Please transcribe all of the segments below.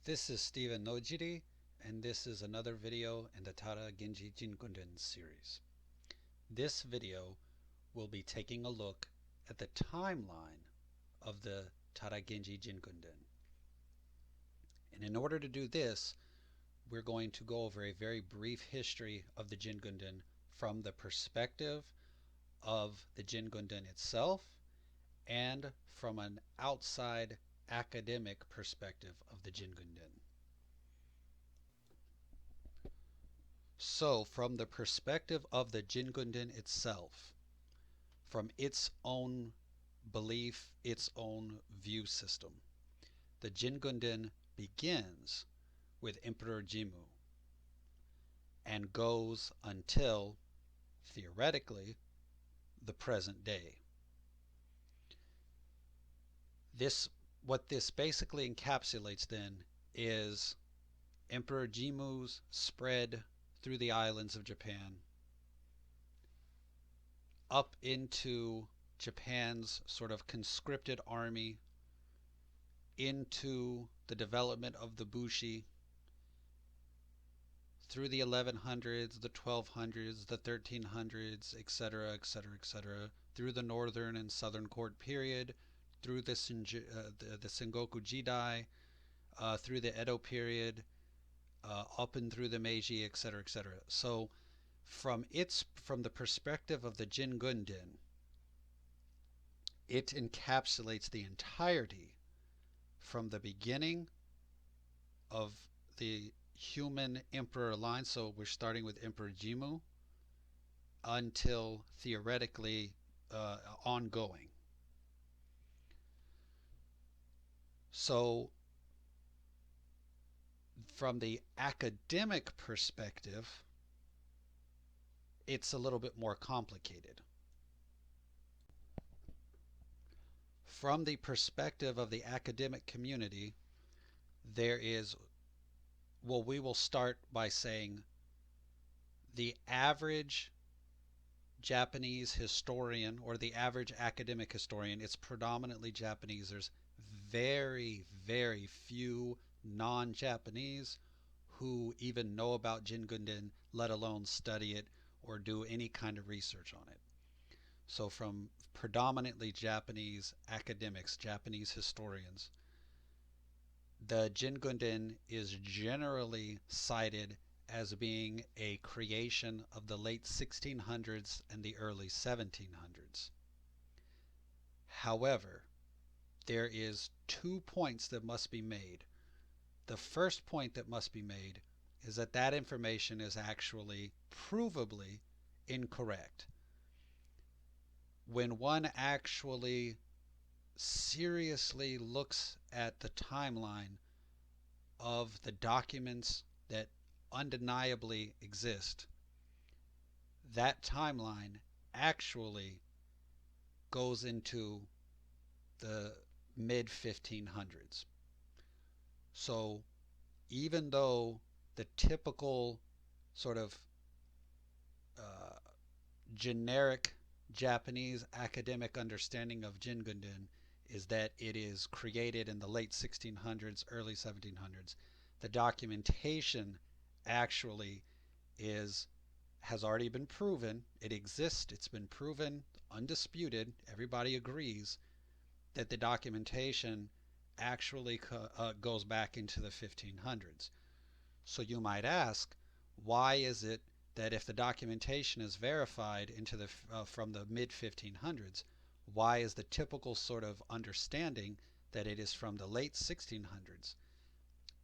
This is Stephen Nojiri, and this is another video in the Tada Genji Jingunden series. This video will be taking a look at the timeline of the Tada Genji Jingunden. And in order to do this, we're going to go over a very brief history of the Jingunden from the perspective of the Jingunden itself and from an outside academic perspective of the Jingunden. So, from the perspective of the Jingunden itself, from its own belief, its own view system, the Jingunden begins with Emperor Jimmu and goes until, theoretically, the present day. What this basically encapsulates then is Emperor Jimmu's spread through the islands of Japan up into Japan's sort of conscripted army, into the development of the Bushi through the 1100s, the 1200s, the 1300s, etc., etc., etc., through the northern and southern court period, through the Sengoku Jidai, through the Edo period, up and through the Meiji, etc., etc. So from the perspective of the Jingunden, it encapsulates the entirety from the beginning of the human emperor line. So we're starting with Emperor Jimmu until theoretically ongoing. So from the academic perspective, it's a little bit more complicated. From the perspective of the academic community, there is, well, we will start by saying the average Japanese historian or the average academic historian, it's predominantly Japanese. There's very, very few non-Japanese who even know about Jingunden, let alone study it or do any kind of research on it. So from predominantly Japanese academics, Japanese historians, the Jingunden is generally cited as being a creation of the late 1600s and the early 1700s. However, there is 2 points that must be made. The first point that must be made is that that information is actually provably incorrect. When one actually seriously looks at the timeline of the documents that undeniably exist, that timeline actually goes into the mid 1500s. So even though the typical sort of generic Japanese academic understanding of Jingunden is that it is created in the late 1600s, early 1700s, the documentation actually has already been proven. It exists. It's been proven, undisputed. Everybody agrees that the documentation actually goes back into the 1500s. So you might ask, why is it that if the documentation is verified into the from the mid 1500s, why is the typical sort of understanding that it is from the late 1600s?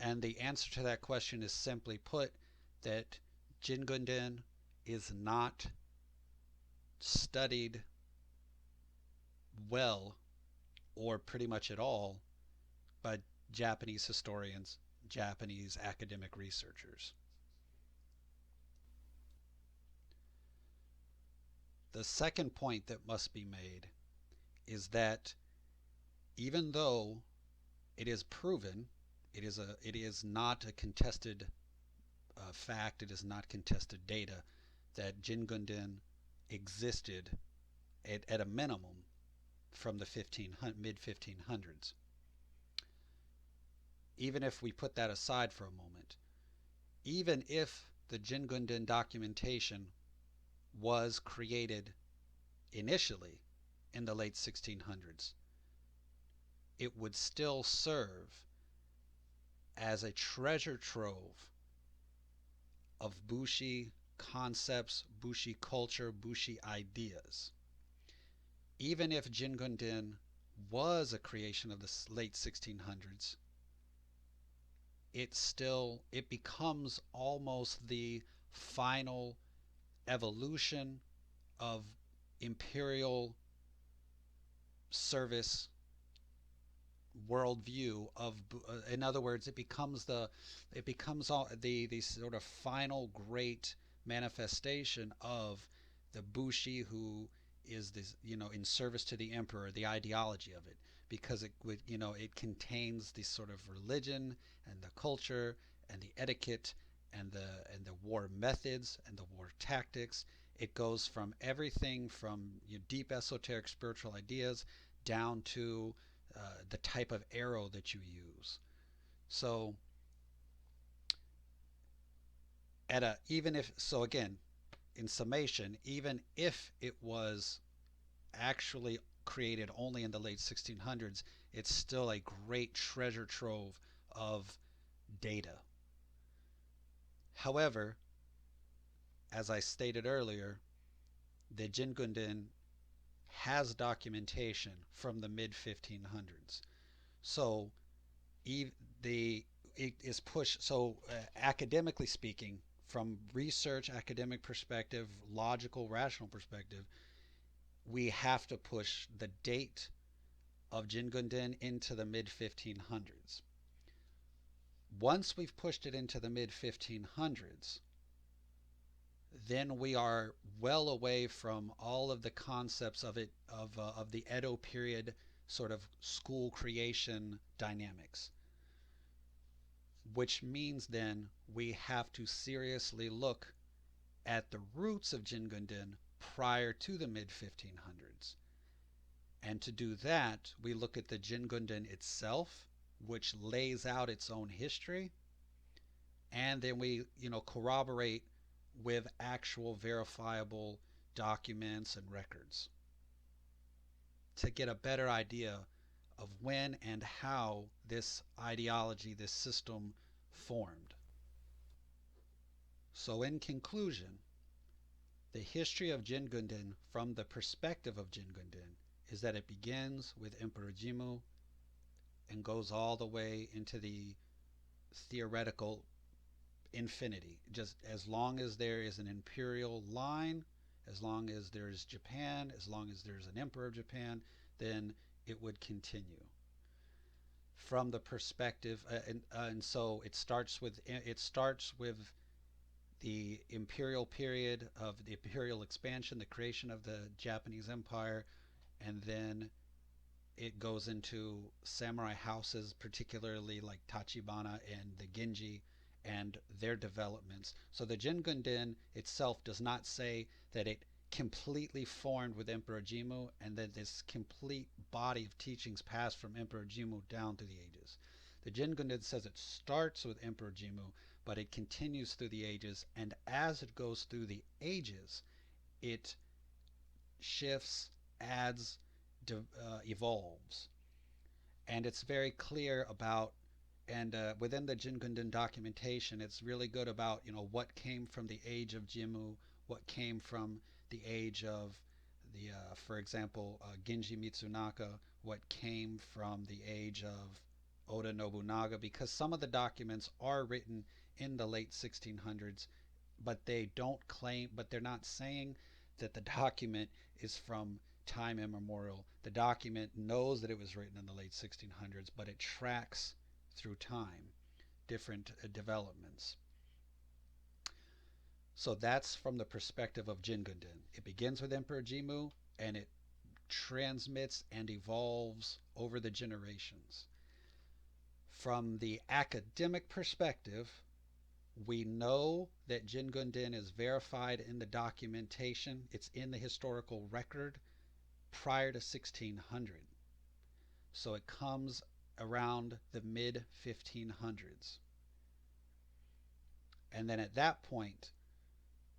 And the answer to that question is simply put that Jingunden is not studied well or pretty much at all by Japanese historians, Japanese academic researchers. The second point that must be made is that even though it is proven, it is not a contested fact, it is not contested data that Jingunden existed at a minimum from the mid 1500s. even if we put that aside for a moment, even if the Jingunden documentation was created initially in the late 1600s, it would still serve as a treasure trove of Bushi concepts, Bushi culture, Bushi ideas. Even if Jingunden was a creation of the late 1600s, it becomes almost the final evolution of imperial service worldview of, in other words, it becomes all the sort of final great manifestation of the Bushi who is this, in service to the emperor, the ideology of it, because it would, it contains this sort of religion and the culture and the etiquette and the war methods and the war tactics. It goes from everything from deep esoteric spiritual ideas down to the type of arrow that you use. So even if, so again, in summation, even if it was actually created only in the late 1600s, it's still a great treasure trove of data. However, as I stated earlier, the Jingunden has documentation from the mid 1500s. So the it is pushed. So academically speaking, from research, academic perspective, logical, rational perspective, we have to push the date of Jingunden into the mid 1500s. Once we've pushed it into the mid 1500s, then we are well away from all of the concepts of the Edo period sort of school creation dynamics, which means then we have to seriously look at the roots of Jingunden prior to the mid 1500s. And to do that, we look at the Jingunden itself, which lays out its own history, and then we, corroborate with actual verifiable documents and records to get a better idea of when and how this ideology, this system formed. So in conclusion, the history of Jingunden from the perspective of Jingunden is that it begins with Emperor Jimmu and goes all the way into the theoretical infinity. Just as long as there is an imperial line, as long as there's Japan, as long as there's an emperor of Japan, then it would continue. From the perspective, and so it starts with the imperial period of the imperial expansion, the creation of the Japanese empire, and then it goes into samurai houses, particularly like Tachibana and the Genji, and their developments. So the Jingunden itself does not say that it completely formed with Emperor Jimmu and that this complete body of teachings passed from Emperor Jimmu down through the ages. The Jingunden says it starts with Emperor Jimmu, but it continues through the ages, and as it goes through the ages, it shifts, adds, evolves. And it's very clear about, and within the Jingunden documentation, it's really good about, what came from the age of Jimmu, what came from the age of the, for example, Genji Mitsunaka, what came from the age of Oda Nobunaga, because some of the documents are written in the late 1600s, but they're not saying that the document is from time immemorial. The document knows that it was written in the late 1600s, but it tracks through time different developments. So that's from the perspective of Jingunden. It begins with Emperor Jimmu and it transmits and evolves over the generations. From the academic perspective, we know that Jingunden is verified in the documentation. It's in the historical record prior to 1600. So it comes around the mid 1500s. And then at that point,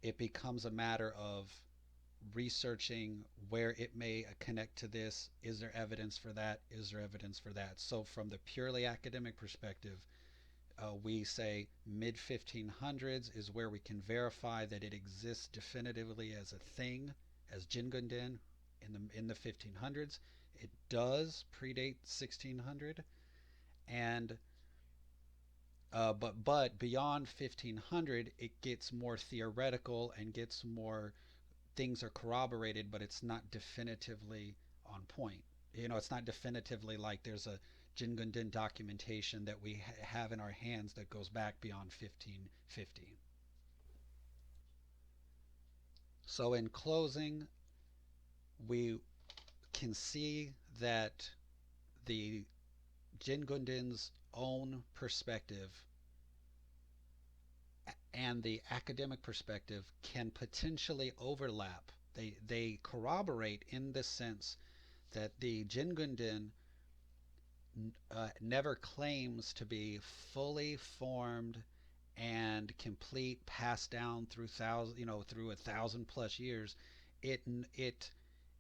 it becomes a matter of researching where it may connect to this. Is there evidence for that? Is there evidence for that? So, from the purely academic perspective, we say mid 1500s is where we can verify that it exists definitively as a thing, as Jingunden in the 1500s. It does predate 1600, and but beyond 1500, it gets more theoretical and gets more things are corroborated, but it's not definitively on point. It's not definitively like there's a Jingunden documentation that we have in our hands that goes back beyond 1550. So, in closing, we can see that the Jingunden's own perspective and the academic perspective can potentially overlap. They corroborate in the sense that the Jingunden never claims to be fully formed and complete, passed down through through 1,000+ years. It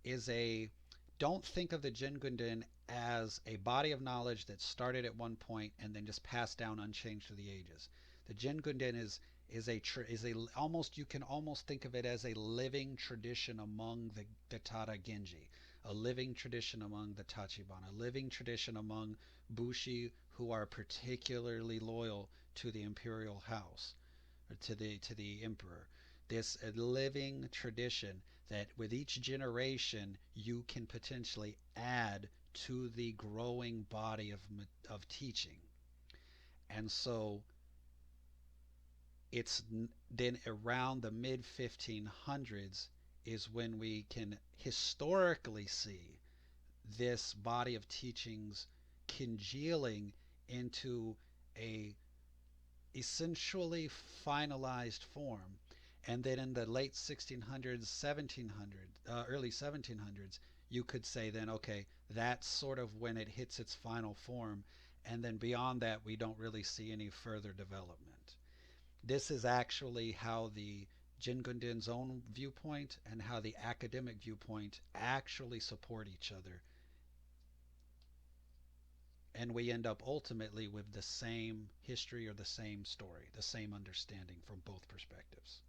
is a Don't think of the Jingunden as a body of knowledge that started at one point and then just passed down unchanged through the ages. The Jingunden is a almost you can almost think of it as a living tradition among the Tada Genji, a living tradition among the Tachibana, a living tradition among Bushi who are particularly loyal to the imperial house, or to the emperor. This a living tradition that with each generation you can potentially add to the growing body of teaching. And so it's then around the mid 1500s is when we can historically see this body of teachings congealing into a essentially finalized form. And then in the late 1600s, 1700s, early 1700s, you could say then, okay, that's sort of when it hits its final form. And then beyond that, we don't really see any further development. This is actually how the Jingunden's own viewpoint and how the academic viewpoint actually support each other. And we end up ultimately with the same history or the same story, the same understanding from both perspectives.